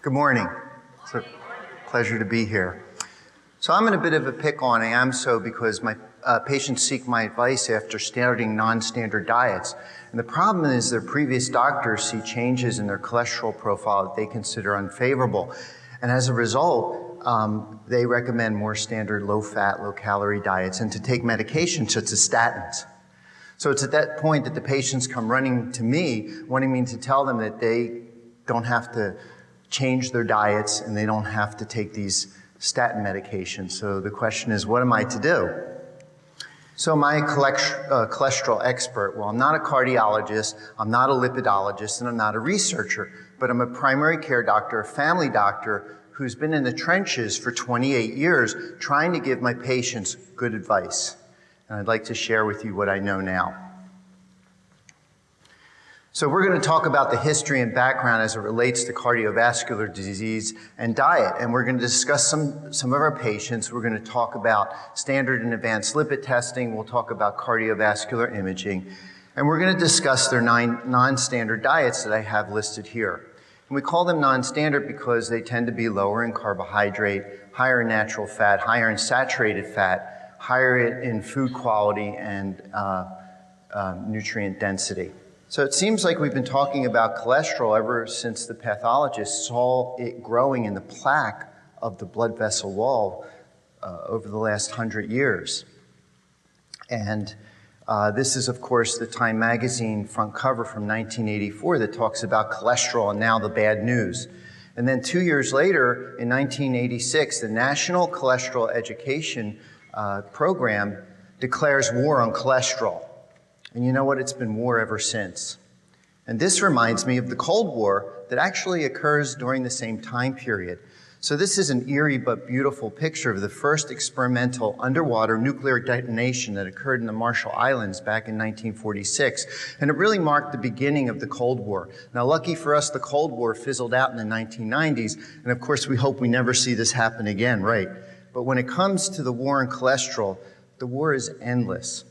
Good morning. It's a pleasure to be here. So I'm in a bit of a pickle, and I am so because my patients seek my advice after starting non-standard diets. And the problem is their previous doctors see changes in their cholesterol profile that they consider unfavorable. And as a result, they recommend more standard low-fat, low-calorie diets and to take medications such as statins. So it's at that point that the patients come running to me, wanting me to tell them that they don't have to change their diets and they don't have to take these statin medications. So the question is, what am I to do? So am I a cholesterol expert? Well, I'm not a cardiologist, I'm not a lipidologist, and I'm not a researcher, but I'm a primary care doctor, a family doctor who's been in the trenches for 28 years trying to give my patients good advice. And I'd like to share with you what I know now. So we're going to talk about the history and background as it relates to cardiovascular disease and diet. And we're going to discuss some of our patients. We're going to talk about standard and advanced lipid testing. We'll talk about cardiovascular imaging. And we're going to discuss their 9 non-standard diets that I have listed here. And we call them non-standard because they tend to be lower in carbohydrate, higher in natural fat, higher in saturated fat, higher in food quality and nutrient density. So it seems like we've been talking about cholesterol ever since the pathologist saw it growing in the plaque of the blood vessel wall over the last 100 years. And this is, of course, the Time magazine front cover from 1984 that talks about cholesterol and now the bad news. And then 2 years later, in 1986, the National Cholesterol Education Program declares war on cholesterol. And you know what? It's been war ever since. And this reminds me of the Cold War that actually occurs during the same time period. So this is an eerie but beautiful picture of the first experimental underwater nuclear detonation that occurred in the Marshall Islands back in 1946. And it really marked the beginning of the Cold War. Now, lucky for us, the Cold War fizzled out in the 1990s. And of course, we hope we never see this happen again, right? But when it comes to the war on cholesterol, the war is endless.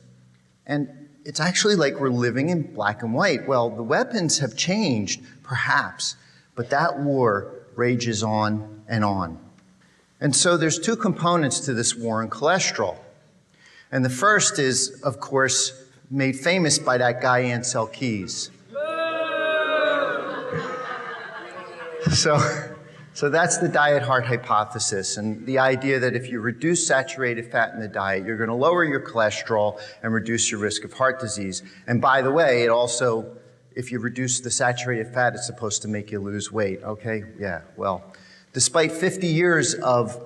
And it's actually like we're living in black and white. Well, the weapons have changed, perhaps, but that war rages on and on. And so there's 2 components to this war on cholesterol. And the first is, of course, made famous by that guy Ancel Keys. So that's the diet heart hypothesis, and the idea that if you reduce saturated fat in the diet, you're going to lower your cholesterol and reduce your risk of heart disease. And by the way, it also, if you reduce the saturated fat, it's supposed to make you lose weight. Okay? Yeah, well, despite 50 years of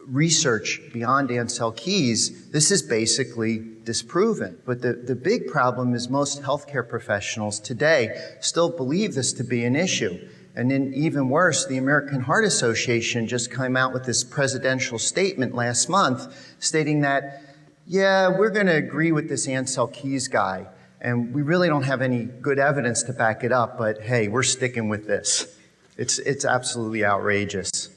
research beyond Ancel Keys, this is basically disproven. But the big problem is most healthcare professionals today still believe this to be an issue. And then even worse, the American Heart Association just came out with this presidential statement last month stating that, yeah, we're going to agree with this Ancel Keys guy, and we really don't have any good evidence to back it up, but hey, we're sticking with this. It's absolutely outrageous.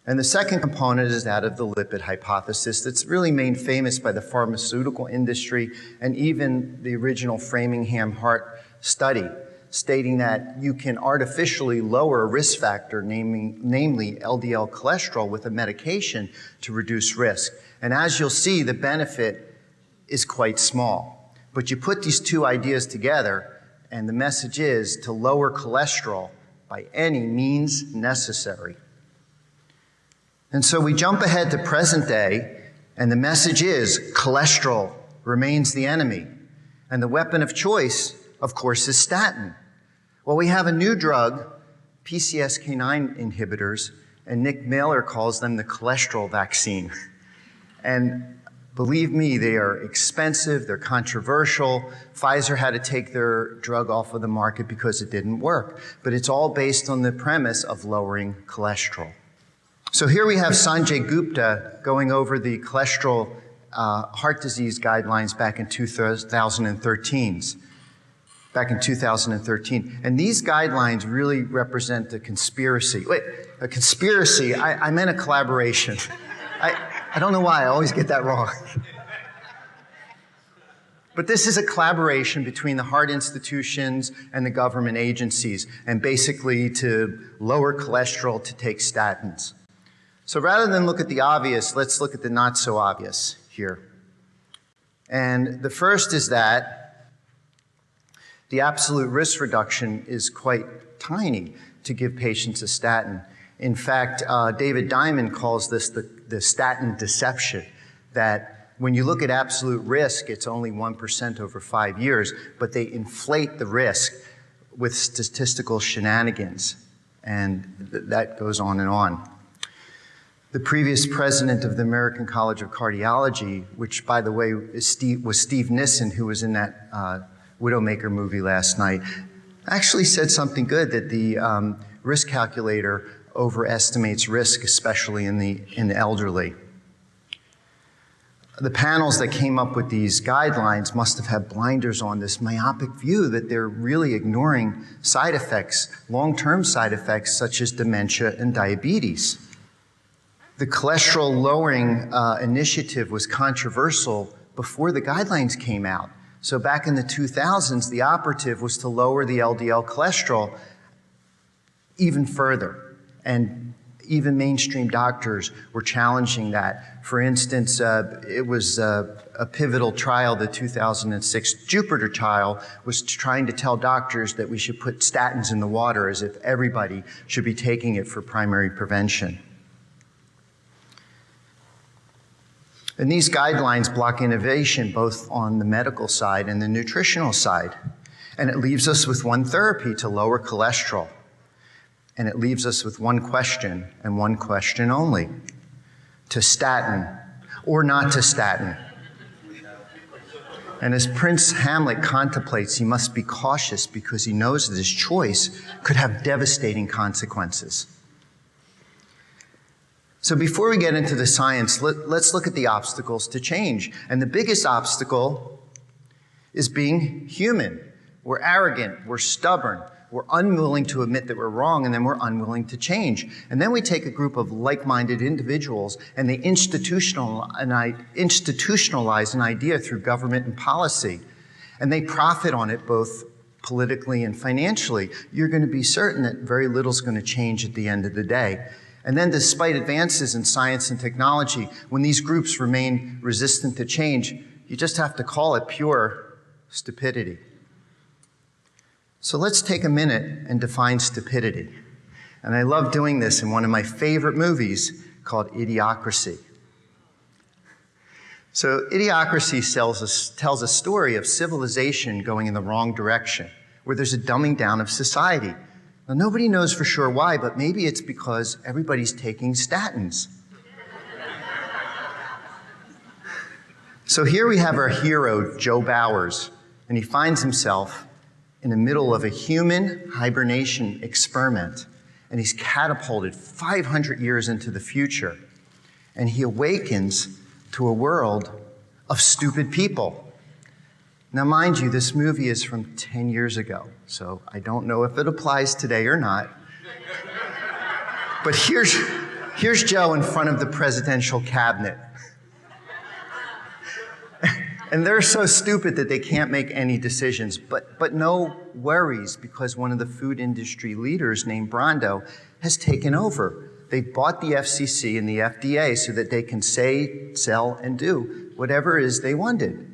And the second component is that of the lipid hypothesis that's really made famous by the pharmaceutical industry and even the original Framingham Heart study, stating that you can artificially lower a risk factor, namely LDL cholesterol, with a medication to reduce risk. And as you'll see, the benefit is quite small. But you put these 2 ideas together, and the message is to lower cholesterol by any means necessary. And so we jump ahead to present day, and the message is cholesterol remains the enemy. And the weapon of choice, of course, is statin. Well, we have a new drug, PCSK9 inhibitors, and Nick Mailer calls them the cholesterol vaccine. And believe me, they are expensive, they're controversial. Pfizer had to take their drug off of the market because it didn't work. But it's all based on the premise of lowering cholesterol. So here we have Sanjay Gupta going over the cholesterol heart disease guidelines back in 2013. And these guidelines really represent a conspiracy. Wait, a conspiracy? I meant a collaboration. I don't know why, I always get that wrong. But this is a collaboration between the heart institutions and the government agencies, and basically to lower cholesterol, to take statins. So rather than look at the obvious, let's look at the not so obvious here. And the first is that the absolute risk reduction is quite tiny to give patients a statin. In fact, David Diamond calls this the statin deception, that when you look at absolute risk, it's only 1% over 5 years, but they inflate the risk with statistical shenanigans, and that goes on and on. The previous president of the American College of Cardiology, which, by the way, was Steve Nissen, who was in that Widowmaker movie last night, actually said something good, that the risk calculator overestimates risk, especially in the elderly. The panels that came up with these guidelines must have had blinders on, this myopic view that they're really ignoring side effects, long-term side effects such as dementia and diabetes. The cholesterol lowering initiative was controversial before the guidelines came out. So back in the 2000s, the operative was to lower the LDL cholesterol even further. And even mainstream doctors were challenging that. For instance, it was a pivotal trial, the 2006 Jupiter trial, was trying to tell doctors that we should put statins in the water as if everybody should be taking it for primary prevention. And these guidelines block innovation both on the medical side and the nutritional side. And it leaves us with one therapy to lower cholesterol. And it leaves us with one question, and one question only: to statin or not to statin. And as Prince Hamlet contemplates, he must be cautious because he knows that his choice could have devastating consequences. So before we get into the science, let's look at the obstacles to change. And the biggest obstacle is being human. We're arrogant, we're stubborn, we're unwilling to admit that we're wrong, and then we're unwilling to change. And then we take a group of like-minded individuals and they institutionalize an idea through government and policy. And they profit on it both politically and financially. You're going to be certain that very little is going to change at the end of the day. And then despite advances in science and technology, when these groups remain resistant to change, you just have to call it pure stupidity. So let's take a minute and define stupidity. And I love doing this in one of my favorite movies called Idiocracy. So Idiocracy tells a story of civilization going in the wrong direction, where there's a dumbing down of society. Now, nobody knows for sure why, but maybe it's because everybody's taking statins. So here we have our hero, Joe Bowers, and he finds himself in the middle of a human hibernation experiment, and he's catapulted 500 years into the future, and he awakens to a world of stupid people. Now, mind you, this movie is from 10 years ago, so I don't know if it applies today or not. But here's Joe in front of the presidential cabinet. And they're so stupid that they can't make any decisions, but no worries, because one of the food industry leaders named Brando has taken over. They've bought the FCC and the FDA so that they can say, sell, and do whatever it is they wanted.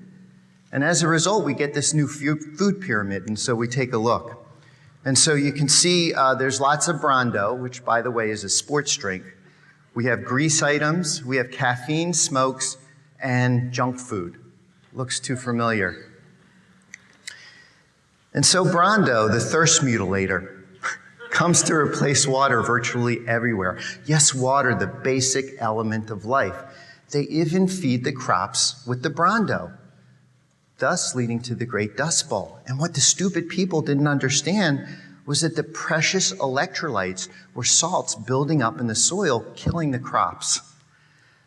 And as a result, we get this new food pyramid, and so we take a look. And so you can see there's lots of Brando, which, by the way, is a sports drink. We have grease items, we have caffeine, smokes, and junk food. Looks too familiar. And so Brando, the thirst mutilator, comes to replace water virtually everywhere. Yes, water, the basic element of life. They even feed the crops with the Brando, thus leading to the Great Dust Bowl. And what the stupid people didn't understand was that the precious electrolytes were salts building up in the soil, killing the crops.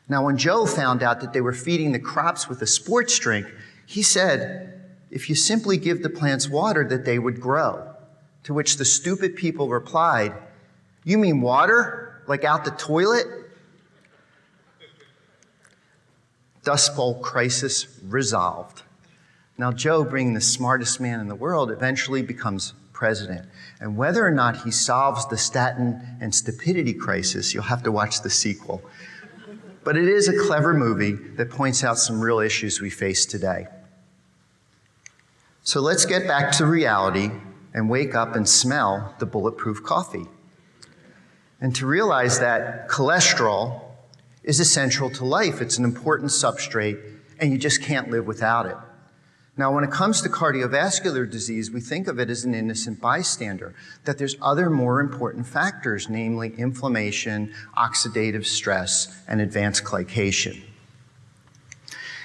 Now, when Joe found out that they were feeding the crops with a sports drink, he said, if you simply give the plants water, that they would grow. To which the stupid people replied, you mean water? Like out the toilet? Dust Bowl crisis resolved. Now, Joe, being the smartest man in the world, eventually becomes president. And whether or not he solves the statin and stupidity crisis, you'll have to watch the sequel. But it is a clever movie that points out some real issues we face today. So let's get back to reality and wake up and smell the bulletproof coffee. And to realize that cholesterol is essential to life. It's an important substrate, and you just can't live without it. Now, when it comes to cardiovascular disease, we think of it as an innocent bystander, that there's other more important factors, namely inflammation, oxidative stress, and advanced glycation.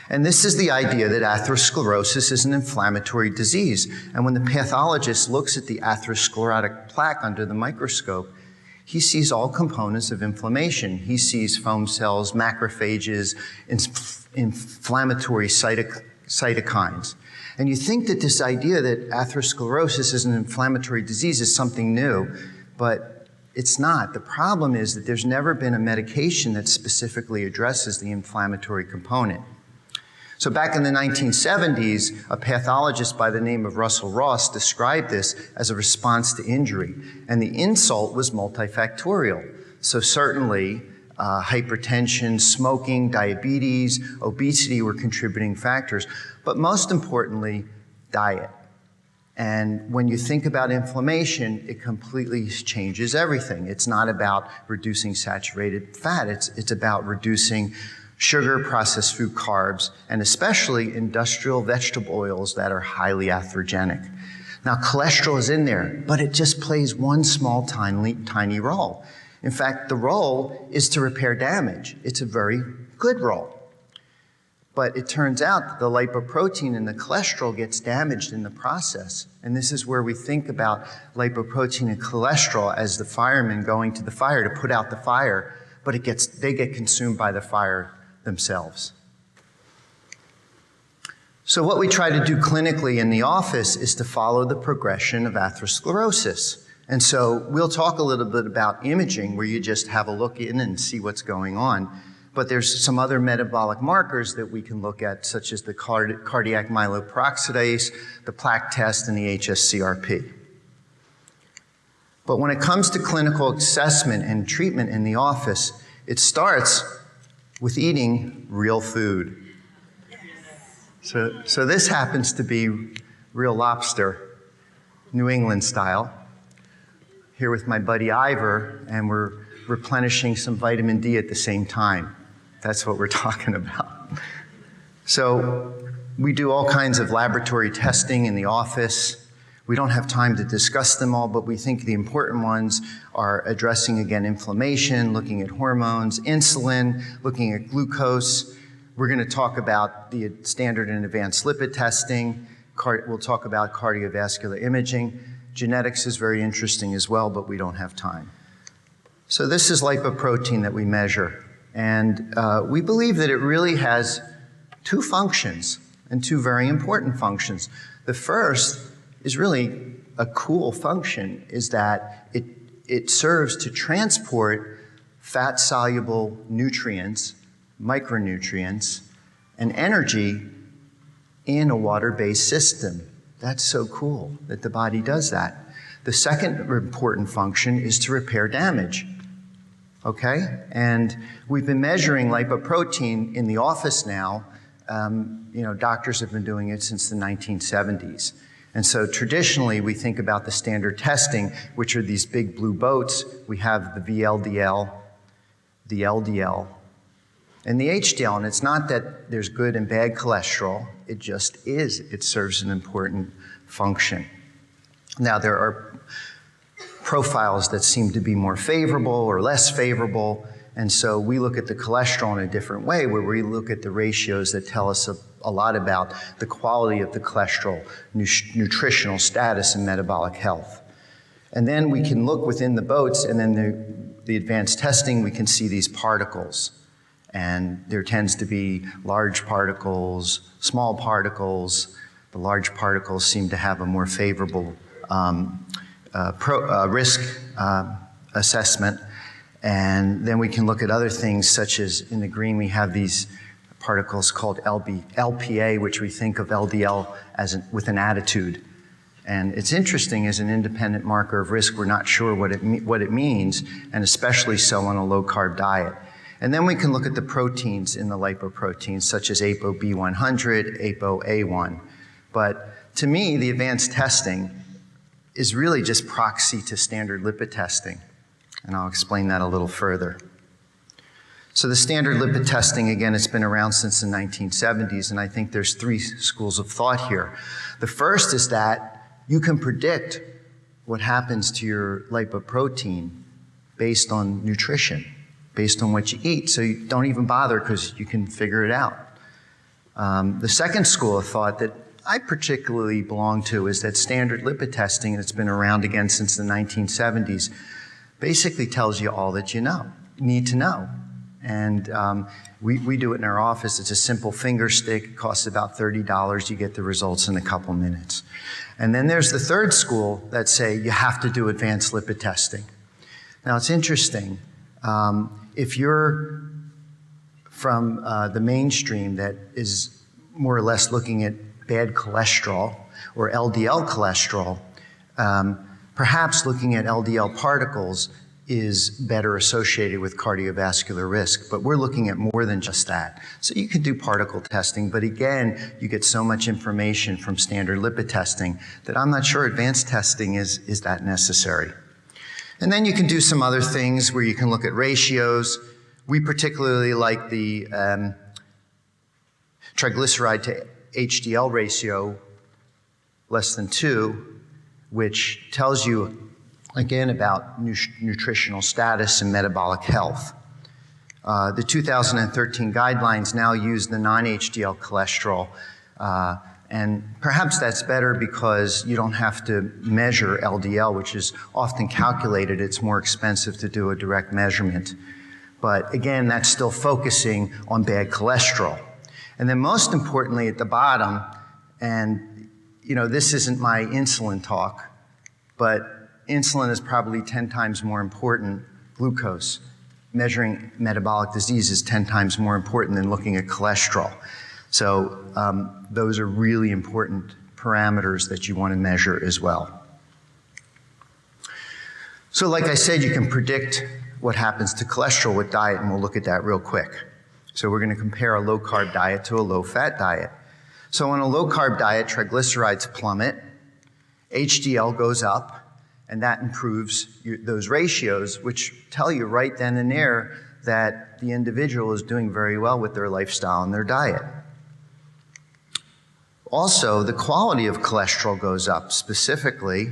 And this is the idea that atherosclerosis is an inflammatory disease. And when the pathologist looks at the atherosclerotic plaque under the microscope, he sees all components of inflammation. He sees foam cells, macrophages, inflammatory cytokines. And you think that this idea that atherosclerosis is an inflammatory disease is something new, but it's not. The problem is that there's never been a medication that specifically addresses the inflammatory component. So back in the 1970s, a pathologist by the name of Russell Ross described this as a response to injury, and the insult was multifactorial. So certainly, hypertension, smoking, diabetes, obesity were contributing factors, but most importantly, diet. And when you think about inflammation, it completely changes everything. It's not about reducing saturated fat, it's about reducing sugar, processed food, carbs, and especially industrial vegetable oils that are highly atherogenic. Now, cholesterol is in there, but it just plays one small, tiny role. In fact, the role is to repair damage. It's a very good role. But it turns out that the lipoprotein in the cholesterol gets damaged in the process. And this is where we think about lipoprotein and cholesterol as the firemen going to the fire to put out the fire, but they get consumed by the fire themselves. So what we try to do clinically in the office is to follow the progression of atherosclerosis. And so we'll talk a little bit about imaging, where you just have a look in and see what's going on. But there's some other metabolic markers that we can look at, such as the cardiac myeloperoxidase, the plaque test, and the hsCRP. But when it comes to clinical assessment and treatment in the office, it starts with eating real food. So this happens to be real lobster, New England style. Here with my buddy Ivor, and we're replenishing some vitamin D at the same time. That's what we're talking about. So we do all kinds of laboratory testing in the office. We don't have time to discuss them all, but we think the important ones are addressing, again, inflammation, looking at hormones, insulin, looking at glucose. We're going to talk about the standard and advanced lipid testing. We'll talk about cardiovascular imaging. Genetics is very interesting as well, but we don't have time. So this is lipoprotein that we measure. And we believe that it really has two functions, and two very important functions. The first is really a cool function, is that it serves to transport fat-soluble nutrients, micronutrients, and energy in a water-based system. That's so cool that the body does that. The second important function is to repair damage. Okay? And we've been measuring lipoprotein in the office now. Doctors have been doing it since the 1970s. And so traditionally, we think about the standard testing, which are these big blue boats. We have the VLDL, the LDL, and the HDL. And it's not that there's good and bad cholesterol. It just is. It serves an important function. Now, there are profiles that seem to be more favorable or less favorable. And so we look at the cholesterol in a different way, where we look at the ratios that tell us a lot about the quality of the cholesterol, nutritional status, and metabolic health. And then we can look within the boats, and then the advanced testing, we can see these particles. And there tends to be large particles, small particles. The large particles seem to have a more favorable risk assessment. And then we can look at other things, such as in the green we have these particles called LPA, which we think of LDL as with an attitude. And it's interesting, as an independent marker of risk, we're not sure what it means, and especially so on a low-carb diet. And then we can look at the proteins in the lipoproteins, such as ApoB100, ApoA1. But to me, the advanced testing is really just proxy to standard lipid testing. And I'll explain that a little further. So the standard lipid testing, again, it's been around since the 1970s, and I think there's three schools of thought here. The first is that you can predict what happens to your lipoprotein based on nutrition, based on what you eat. So you don't even bother because you can figure it out. The second school of thought that I particularly belong to is that standard lipid testing, that's been around again since the 1970s, basically tells you all that you need to know. And we do it in our office. It's a simple finger stick. It costs about $30. You get the results in a couple minutes. And then there's the third school that say you have to do advanced lipid testing. Now, it's interesting. If you're from the mainstream that is more or less looking at bad cholesterol or LDL cholesterol, perhaps looking at LDL particles is better associated with cardiovascular risk, but we're looking at more than just that. So you can do particle testing, but again, you get so much information from standard lipid testing that I'm not sure advanced testing is that necessary. And then you can do some other things where you can look at ratios. We particularly like the triglyceride to HDL ratio less than 2, which tells you again about nutritional status and metabolic health. The 2013 guidelines now use the non-HDL cholesterol, and perhaps that's better because you don't have to measure LDL, which is often calculated. It's more expensive to do a direct measurement. But again, that's still focusing on bad cholesterol. And then most importantly at the bottom, and this isn't my insulin talk, but insulin is probably 10 times more important. Glucose, measuring metabolic disease, is 10 times more important than looking at cholesterol. So those are really important parameters that you want to measure as well. So like I said, you can predict what happens to cholesterol with diet, and we'll look at that real quick. So we're going to compare a low-carb diet to a low-fat diet. So on a low-carb diet, triglycerides plummet, HDL goes up, and that improves those ratios, which tell you right then and there that the individual is doing very well with their lifestyle and their diet. Also, the quality of cholesterol goes up. Specifically,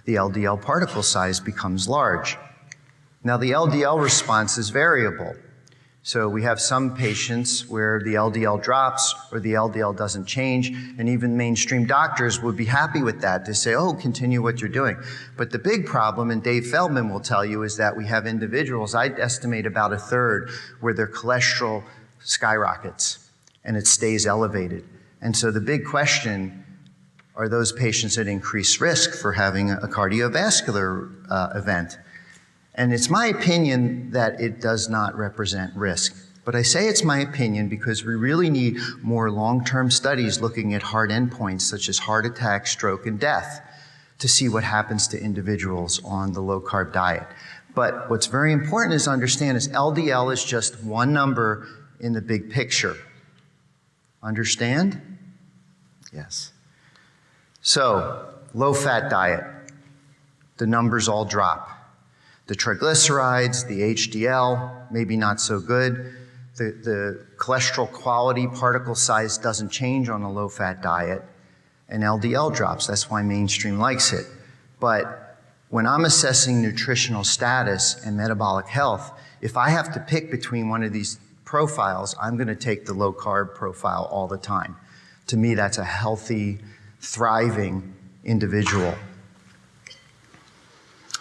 the LDL particle size becomes large. Now, the LDL response is variable. So we have some patients where the LDL drops or the LDL doesn't change, and even mainstream doctors would be happy with that. They say, oh, continue what you're doing. But the big problem, and Dave Feldman will tell you, is that we have individuals, I'd estimate about a third, where their cholesterol skyrockets and it stays elevated. And so the big question, are those patients at increased risk for having a cardiovascular event? And it's my opinion that it does not represent risk. But I say it's my opinion because we really need more long-term studies looking at hard endpoints such as heart attack, stroke, and death to see what happens to individuals on the low-carb diet. But what's very important is to understand is LDL is just one number in the big picture. Understand? Yes. So, low-fat diet, the numbers all drop. The triglycerides, the HDL, maybe not so good. The cholesterol quality, particle size doesn't change on a low-fat diet, and LDL drops. That's why mainstream likes it. But when I'm assessing nutritional status and metabolic health, if I have to pick between one of these profiles, I'm going to take the low-carb profile all the time. To me, that's a healthy, thriving individual.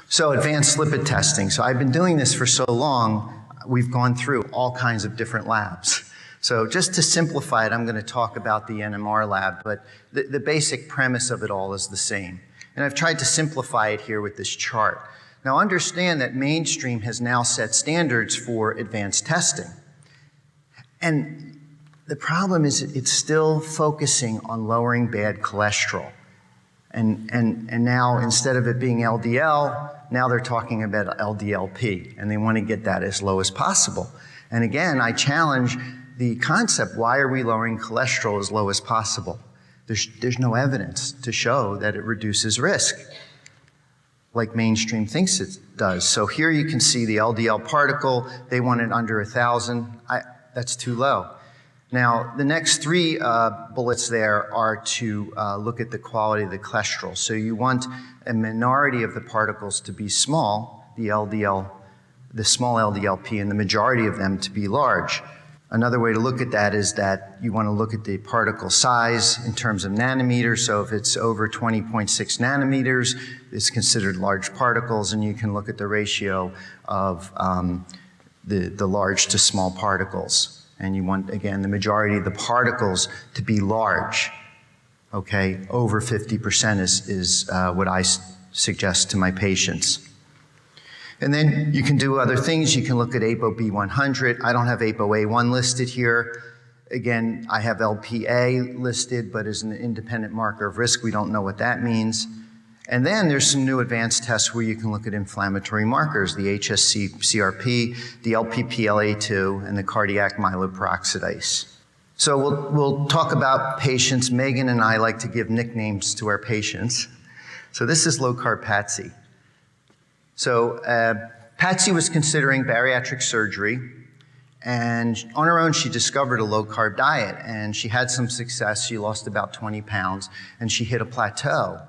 So advanced lipid testing. So I've been doing this for so long, we've gone through all kinds of different labs. So just to simplify it, I'm going to talk about the NMR lab, but the basic premise of it all is the same. And I've tried to simplify it here with this chart. Now understand that mainstream has now set standards for advanced testing. And the problem is it's still focusing on lowering bad cholesterol. And now, instead of it being LDL, now they're talking about LDLP, and they want to get that as low as possible. And again, I challenge the concept, why are we lowering cholesterol as low as possible? There's no evidence to show that it reduces risk, like mainstream thinks it does. So here you can see the LDL particle. They want it under 1,000. That's too low. Now, the next three bullets there are to look at the quality of the cholesterol. So you want a minority of the particles to be small, the small LDLP, and the majority of them to be large. Another way to look at that is that you want to look at the particle size in terms of nanometers. So if it's over 20.6 nanometers, it's considered large particles, and you can look at the ratio of the large to small particles. And you want, again, the majority of the particles to be large. Okay, over 50% is what I suggest to my patients. And then you can do other things. You can look at ApoB100. I don't have ApoA1 listed here. Again, I have LPA listed, but as an independent marker of risk, we don't know what that means. And then there's some new advanced tests where you can look at inflammatory markers, the HSCRP, the LPPLA2, and the cardiac myeloperoxidase. So we'll talk about patients. Megan and I like to give nicknames to our patients. So this is low-carb Patsy. So Patsy was considering bariatric surgery, and on her own she discovered a low-carb diet, and she had some success. She lost about 20 pounds, and she hit a plateau.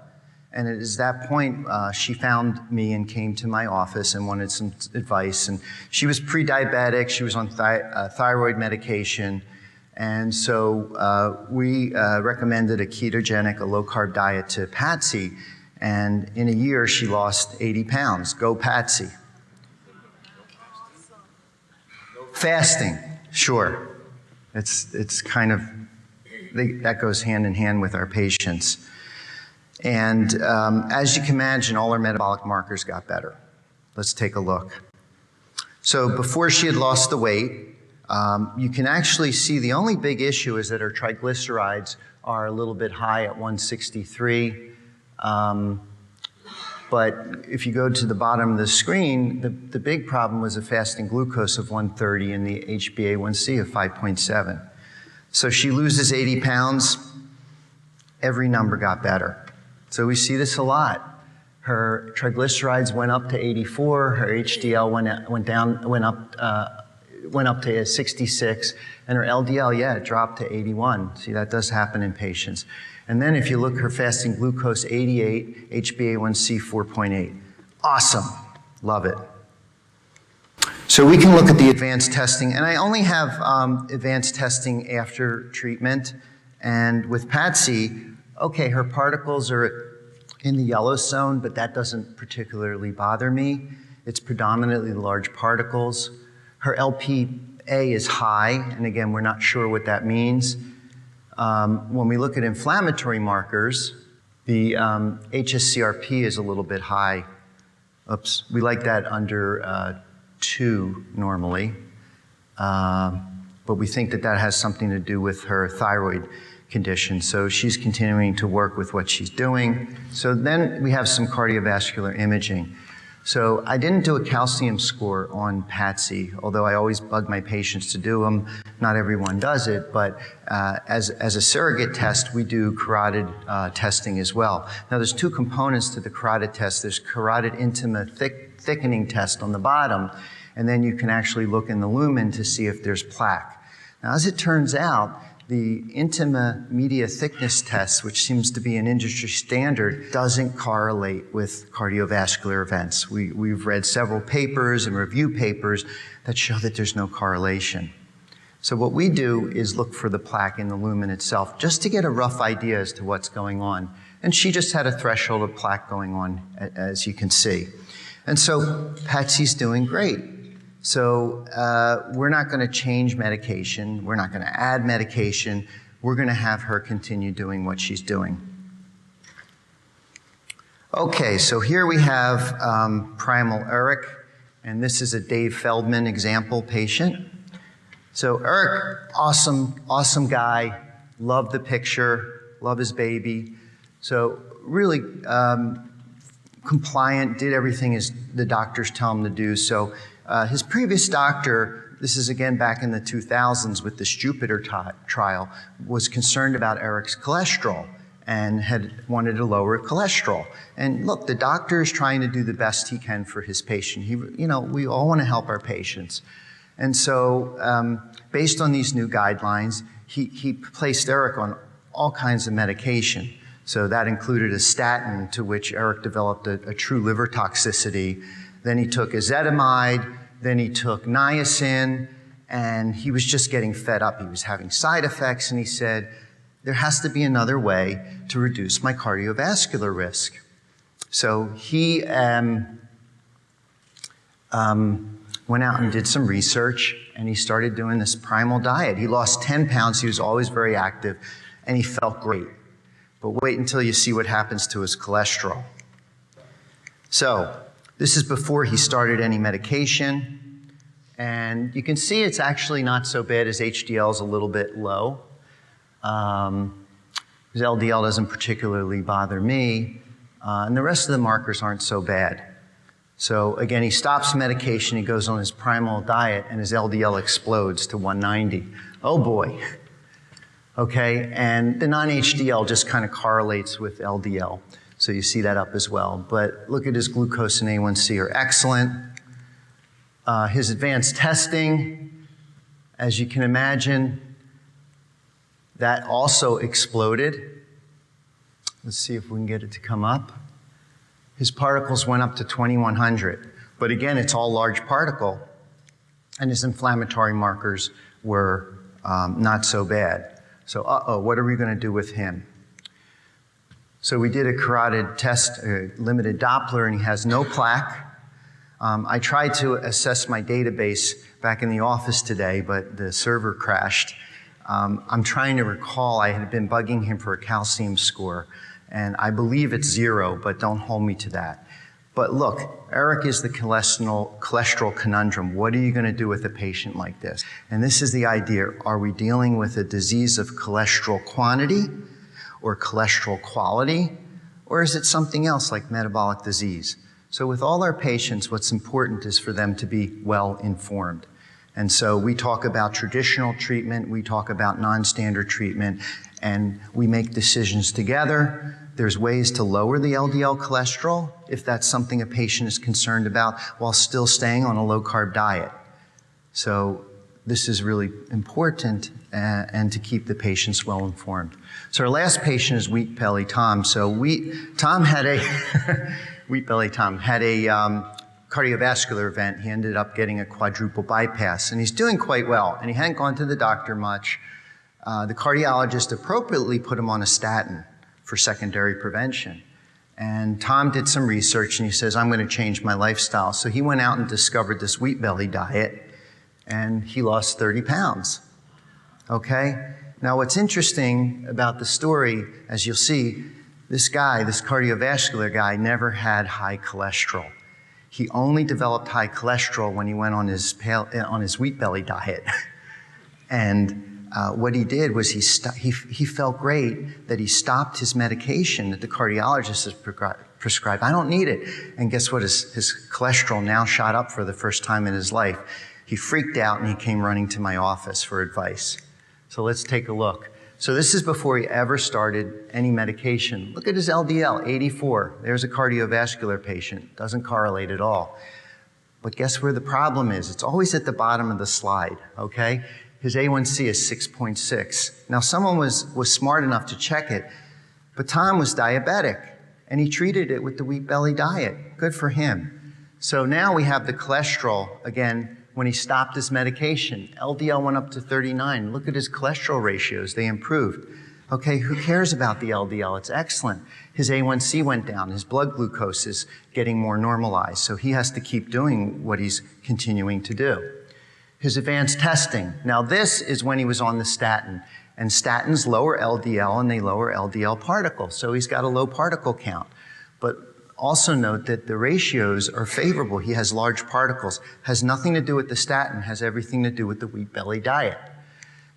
And it is that point she found me and came to my office and wanted some advice. And she was pre-diabetic, she was on thyroid medication, and so we recommended a ketogenic, a low-carb diet to Patsy. And in a year, she lost 80 pounds. Go Patsy. Fasting, sure. It's kind of, that goes hand in hand with our patients. And as you can imagine, all her metabolic markers got better. Let's take a look. So before she had lost the weight, you can actually see the only big issue is that her triglycerides are a little bit high at 163. But if you go to the bottom of the screen, the big problem was a fasting glucose of 130 and the HbA1c of 5.7. So she loses 80 pounds, every number got better. So we see this a lot. Her triglycerides went up to 84, her HDL went up to 66, and her LDL, it dropped to 81. See, that does happen in patients. And then if you look, her fasting glucose 88, HbA1c 4.8. Awesome, love it. So we can look at the advanced testing, and I only have advanced testing after treatment. And with Patsy, okay, her particles are in the yellow zone, but that doesn't particularly bother me. It's predominantly large particles. Her LPA is high, and again, we're not sure what that means. When we look at inflammatory markers, the HSCRP is a little bit high. Oops, we like that under 2 normally. But we think that that has something to do with her thyroid condition. So she's continuing to work with what she's doing. So then we have some cardiovascular imaging. So I didn't do a calcium score on Patsy, although I always bug my patients to do them. Not everyone does it, but as a surrogate test, we do carotid testing as well. Now there's 2 components to the carotid test. There's carotid intima thickening test on the bottom, and then you can actually look in the lumen to see if there's plaque. Now as it turns out, the intima media thickness test, which seems to be an industry standard, doesn't correlate with cardiovascular events. We've read several papers and review papers that show that there's no correlation. So what we do is look for the plaque in the lumen itself, just to get a rough idea as to what's going on. And she just had a threshold of plaque going on, as you can see. And so Patsy's doing great. So we're not going to change medication. We're not going to add medication. We're going to have her continue doing what she's doing. Okay, so here we have Primal Eric, and this is a Dave Feldman example patient. So Eric, awesome guy, loved the picture, love his baby. So really compliant, did everything as the doctors tell him to do. So his previous doctor, this is again back in the 2000s with this Jupiter trial, was concerned about Eric's cholesterol and had wanted to lower cholesterol. And look, the doctor is trying to do the best he can for his patient. We all want to help our patients. And so based on these new guidelines, he placed Eric on all kinds of medication. So that included a statin, to which Eric developed a true liver toxicity. Then he took ezetimibe, then he took niacin, and he was just getting fed up. He was having side effects, and he said, there has to be another way to reduce my cardiovascular risk. So he went out and did some research, and he started doing this primal diet. He lost 10 pounds. He was always very active, and he felt great. But wait until you see what happens to his cholesterol. So this is before he started any medication. And you can see it's actually not so bad. His HDL is a little bit low. His LDL doesn't particularly bother me. And the rest of the markers aren't so bad. So again, he stops medication, he goes on his primal diet, and his LDL explodes to 190. Oh boy. Okay, and the non-HDL just kind of correlates with LDL. So you see that up as well. But look at his glucose and A1C are excellent. His advanced testing, as you can imagine, that also exploded. Let's see if we can get it to come up. His particles went up to 2100. But again, it's all large particle. And his inflammatory markers were not so bad. So, what are we going to do with him? So we did a carotid test, a limited Doppler, and he has no plaque. I tried to assess my database back in the office today, but the server crashed. I'm trying to recall, I had been bugging him for a calcium score, and I believe it's 0, but don't hold me to that. But look, Eric is the cholesterol conundrum. What are you going to do with a patient like this? And this is the idea. Are we dealing with a disease of cholesterol quantity or cholesterol quality? Or is it something else like metabolic disease? So with all our patients, what's important is for them to be well informed. And so we talk about traditional treatment, we talk about non-standard treatment, and we make decisions together. There's ways to lower the LDL cholesterol if that's something a patient is concerned about while still staying on a low-carb diet. So this is really important and to keep the patients well informed. So our last patient is Wheat Belly Tom. So Tom had a Wheat Belly Tom had a cardiovascular event. He ended up getting a quadruple bypass, and he's doing quite well. And he hadn't gone to the doctor much. The cardiologist appropriately put him on a statin for secondary prevention. And Tom did some research, and he says, I'm going to change my lifestyle. So he went out and discovered this Wheat Belly diet, and he lost 30 pounds. Okay? Now, what's interesting about the story, as you'll see, this guy, this cardiovascular guy, never had high cholesterol. He only developed high cholesterol when he went on his Wheat Belly diet. And what he did was he felt great that he stopped his medication that the cardiologist has prescribed. I don't need it. And guess what? His cholesterol now shot up for the first time in his life. He freaked out and he came running to my office for advice. So let's take a look. So this is before he ever started any medication. Look at his LDL, 84. There's a cardiovascular patient. Doesn't correlate at all. But guess where the problem is? It's always at the bottom of the slide, okay? His A1C is 6.6. Now, someone was smart enough to check it, but Tom was diabetic, and he treated it with the Wheat Belly diet. Good for him. So now we have the cholesterol, again, when he stopped his medication. LDL went up to 39. Look at his cholesterol ratios. They improved. Okay, who cares about the LDL? It's excellent. His A1C went down. His blood glucose is getting more normalized, so he has to keep doing what he's continuing to do. His advanced testing. Now this is when he was on the statin, and statins lower LDL and they lower LDL particles, so he's got a low particle count. But also note that the ratios are favorable. He has large particles, has nothing to do with the statin, has everything to do with the wheat belly diet.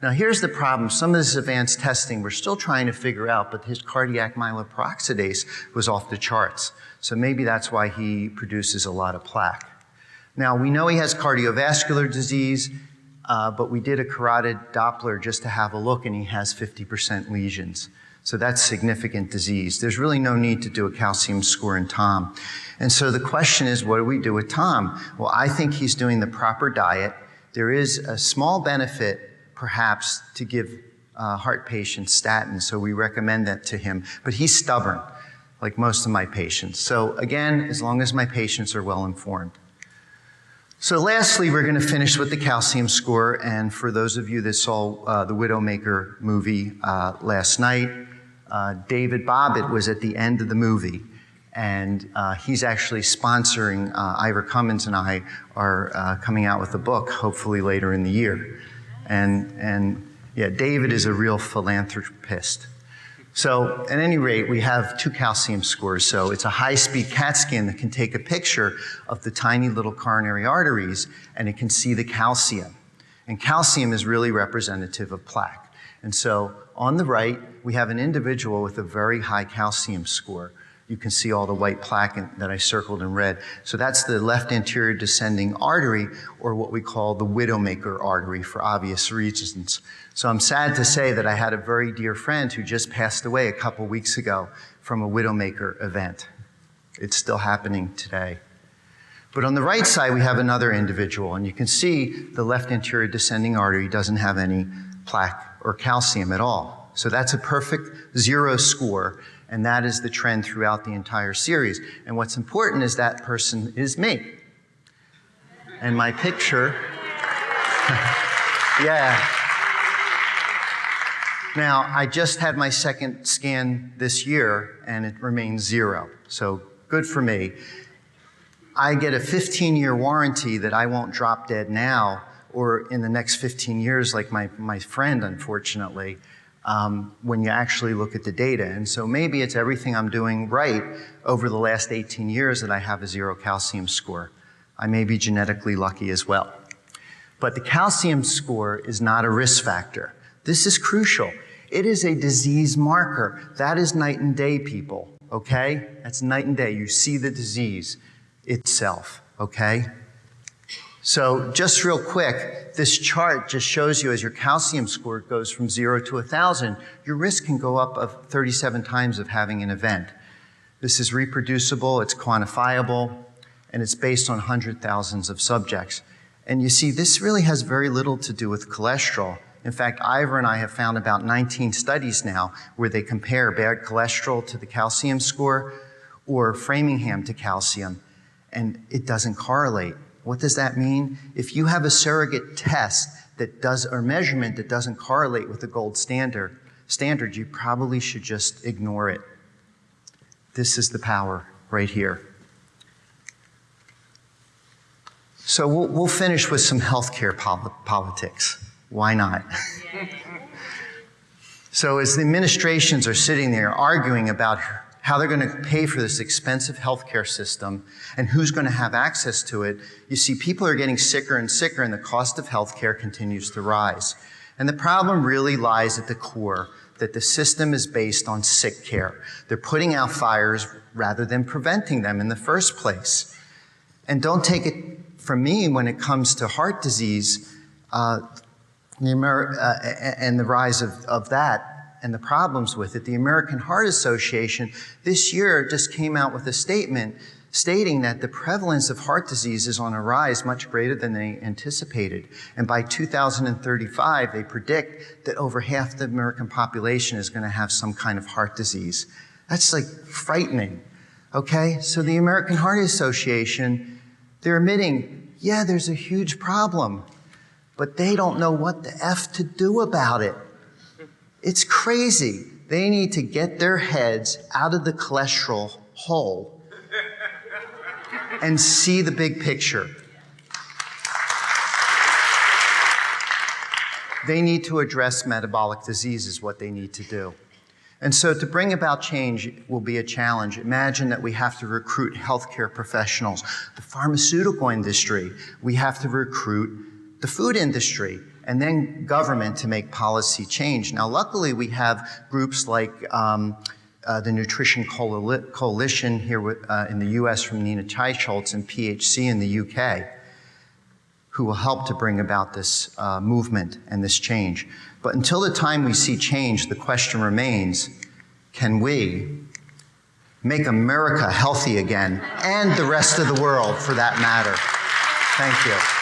Now here's the problem. Some of this advanced testing we're still trying to figure out, but his cardiac myeloperoxidase was off the charts. So maybe that's why he produces a lot of plaque. Now we know he has cardiovascular disease, but we did a carotid Doppler just to have a look, and he has 50% lesions. So that's significant disease. There's really no need to do a calcium score in Tom. And so the question is, what do we do with Tom? Well, I think he's doing the proper diet. There is a small benefit, perhaps, to give heart patients statin, so we recommend that to him. But he's stubborn, like most of my patients. So again, as long as my patients are well informed. So lastly, we're going to finish with the calcium score. And for those of you that saw the Widowmaker movie last night, David Bobbitt was at the end of the movie. And he's actually sponsoring, Ivor Cummins and I are coming out with a book, hopefully later in the year. And yeah, David is a real philanthropist. So at any rate, we have 2 calcium scores. So it's a high-speed CAT scan that can take a picture of the tiny little coronary arteries, and it can see the calcium. And calcium is really representative of plaque. And so on the right, we have an individual with a very high calcium score. You can see all the white plaque that I circled in red. So that's the left anterior descending artery, or what we call the Widowmaker artery for obvious reasons. So I'm sad to say that I had a very dear friend who just passed away a couple weeks ago from a Widowmaker event. It's still happening today. But on the right side, we have another individual, and you can see the left anterior descending artery doesn't have any plaque or calcium at all. So that's a perfect 0 score. And that is the trend throughout the entire series. And what's important is that person is me. And my picture, yeah. Now, I just had my second scan this year, and it remains 0. So good for me. I get a 15-year warranty that I won't drop dead now or in the next 15 years like my friend, unfortunately. When you actually look at the data. And so maybe it's everything I'm doing right over the last 18 years that I have a 0 calcium score. I may be genetically lucky as well. But the calcium score is not a risk factor. This is crucial. It is a disease marker. That is night and day, people, okay? That's night and day. You see the disease itself, okay? So just real quick, this chart just shows you as your calcium score goes from 0 to 1,000, your risk can go up of 37 times of having an event. This is reproducible, it's quantifiable, and it's based on thousands of subjects. And you see, this really has very little to do with cholesterol. In fact, Ivor and I have found about 19 studies now where they compare bad cholesterol to the calcium score or Framingham to calcium, and it doesn't correlate. What does that mean? If you have a surrogate test that does, or measurement that doesn't correlate with the gold standard, you probably should just ignore it. This is the power right here. So we'll finish with some healthcare politics. Why not? So as the administrations are sitting there arguing about how they're going to pay for this expensive healthcare system and who's going to have access to it, you see people are getting sicker and sicker, and the cost of healthcare continues to rise. And the problem really lies at the core, that the system is based on sick care. They're putting out fires rather than preventing them in the first place. And don't take it from me when it comes to heart disease and the rise of that and the problems with it. The American Heart Association this year just came out with a statement stating that the prevalence of heart disease is on a rise much greater than they anticipated. And by 2035, they predict that over half the American population is going to have some kind of heart disease. That's like frightening, okay? So the American Heart Association, they're admitting, yeah, there's a huge problem, but they don't know what the F to do about it. It's crazy. They need to get their heads out of the cholesterol hole and see the big picture. They need to address metabolic disease is what they need to do. And so to bring about change will be a challenge. Imagine that we have to recruit healthcare professionals, the pharmaceutical industry, we have to recruit the food industry, and then government to make policy change. Now, luckily, we have groups like the Nutrition Coalition here in the US from Nina Teicholz and PHC in the UK, who will help to bring about this movement and this change. But until the time we see change, the question remains, can we make America healthy again, and the rest of the world for that matter? Thank you.